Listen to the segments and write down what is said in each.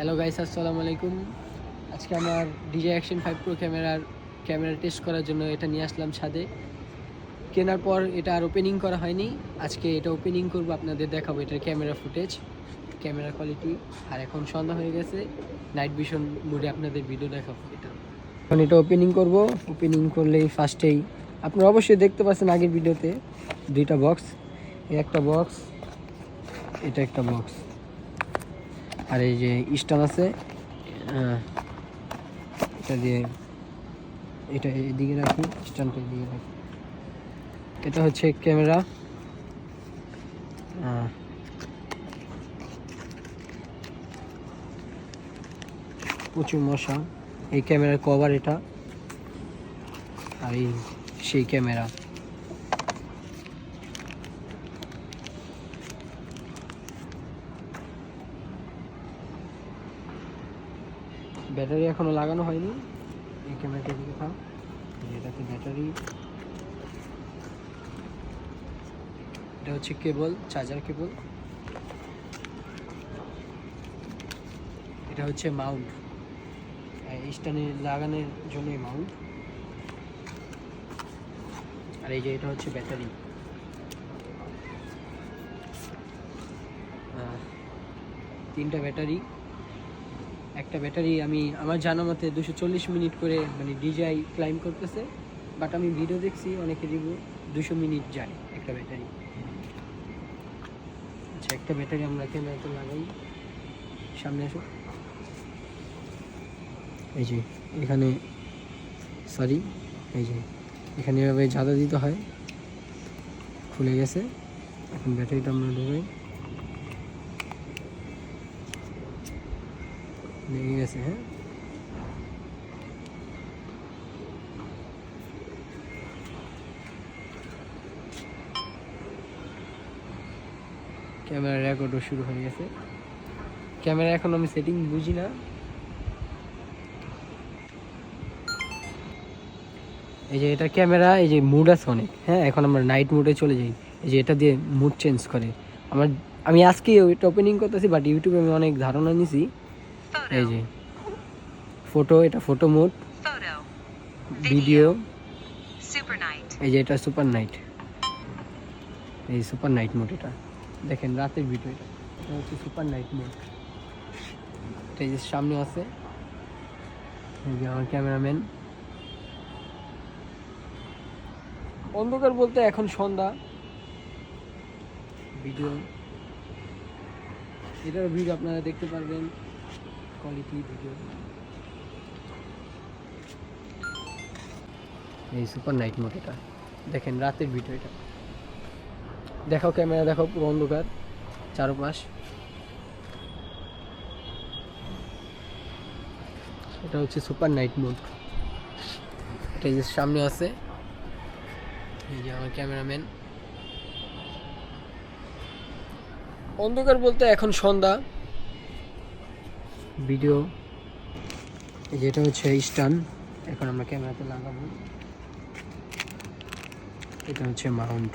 Hello guys, আসসালামু আলাইকুম। আজকে আমার DJI Action 5 Pro camera test করার জন্য এটা নিয়ে আসলাম ছাদে। কেনার পর এটা আর ওপেনিং করা হয়নি। আজকে এটা ওপেনিং করব, আপনাদের দেখাবো এটার ক্যামেরা ফুটেজ, ক্যামেরা কোয়ালিটি। আর এখন সন্ধ্যা হয়ে গেছে, নাইট ভিশন মোডে আপনাদের ভিডিও দেখাবো এটা। এখন এটা ওপেনিং করব। ওপেনিং করলেই ফার্স্টেই আপনারা অবশ্যই দেখতে পাচ্ছেন আগের ভিডিওতে দুইটা বক্স, একটা বক্স, এটা একটা বক্স, আর এই যে স্ট্যান্ড আছে, এটা দিয়ে এটা এদিকে রাখি, স্ট্যান্ডটা এদিকে রাখি। এটা হচ্ছে ক্যামেরা, প্রচুর মশা। এই ক্যামেরার কভার এটা, আর এই সেই ক্যামেরা। ব্যাটারি এখনো লাগানো হয়নি। এই ক্যামেরাটা দিকে থাক, এটাতে ব্যাটারি, এটা হচ্ছে কেবল, চার্জার কেবল। এটা হচ্ছে মাউন্ট, স্ট্যান্ডে লাগানোর জন্য মাউন্ট। আর এই যে এটা হচ্ছে ব্যাটারি, তিনটা ব্যাটারি। একটা ব্যাটারি আমি আমার জানা মতে 240 মিনিট করে মানে DJI ক্লাইম করতেছে, বাট আমি ভিডিও দেখছি অনেকে রিভিউ 200 মিনিট যায় একটা ব্যাটারি। আচ্ছা, একটা ব্যাটারি আমরা ক্যামেরাতে লাগাই। সামনে আসো, এই যে এখানে, সরি, এই যে এখানে এভাবে ঝাঁদা দিতে হয়, খুলে গেছে। এখন ব্যাটারিটা আমরা ঢোকাই, লেগে গেছে। হ্যাঁ, ক্যামেরা রেকর্ডও শুরু হয়ে গেছে। ক্যামেরা এখন আমি সেটিং বুঝি না। এই যে এটা ক্যামেরা, এই যে মুড আছে অনেক। হ্যাঁ, এখন আমরা নাইট মুডে চলে যাই। এই যে এটা দিয়ে মুড চেঞ্জ করে। আমি আজকে এটা ওপেনিং করতেছি, বাট ইউটিউবে আমি অনেক ধারণা নিছি। এই যে ফটো, এটা ফটো মুড, ভিডিও, এই যে এটা সুপার নাইট, এই সুপার নাইট মোড। এটা দেখেন রাতের ভিডিও, এটা হচ্ছে সুপার নাইট মোড। এটা এই যে সামনে আছে, এই যে আমার ক্যামেরাম্যান। অন্ধকার বলতে এখন সন্ধ্যা। ভিডিও, এটার ভিডিও আপনারা দেখতে পারবেন, কোয়ালিটি ভিডিও। এই সুপার নাইট মোড, এটা দেখেন রাতের ভিডিও। এটা দেখাও ক্যামেরা, দেখাও, পুরো অন্ধকার চারপাশ। এটা হচ্ছে সুপার নাইট মোড। এটা এই যে সামনে আছে, এই যে আমার ক্যামেরাম্যান। অন্ধকার বলতে এখন সন্ধ্যা। ভিডিও, এই যে এটা হচ্ছে স্ট্যান্ড, এখন আমরা ক্যামেরাতে লাগাবো। এটা হচ্ছে মাউন্ট।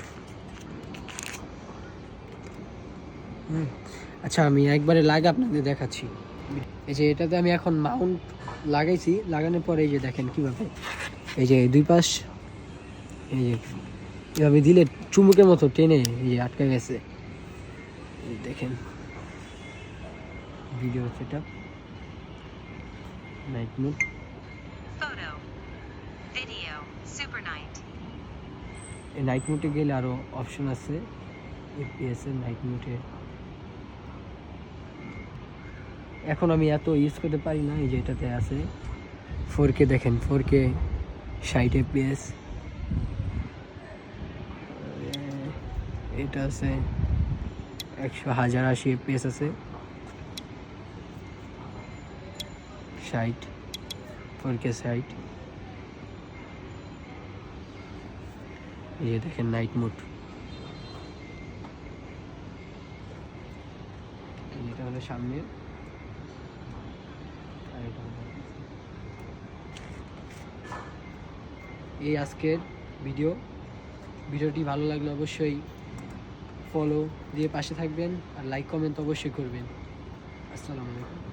আচ্ছা, আমি একবারে লাগা আপনাদের দেখাচ্ছি। এই যে এটাতে আমি এখন মাউন্ট লাগাইছি, লাগানোর পরে এই যে দেখেন কিভাবে, এই যে দুই পাশ, এই যে এভাবে দিলে চুমুকের মতো টেনে এই যে আটকে গেছে। দেখেন video setup, night mode, photo, video, super night. এই নাইট মোডে গেলে আরো অপশন আছে, FPS এর নাইট মোডে। এখন আমি এত ইউজ করতে পারি না। এই যে এটাতে আছে 4K, দেখেন 4K 60 FPS। এটা আছে 1080 FPS আছে, 60, 4K 60। এই যে দেখেন নাইট মোড, এটা হলো সামনে, আর এটা হলো। এই আজকের ভিডিওটি ভালো লাগলে অবশ্যই ফলো দিয়ে পাশে থাকবেন, আর লাইক কমেন্ট অবশ্যই করবেন। আসসালামু আলাইকুম।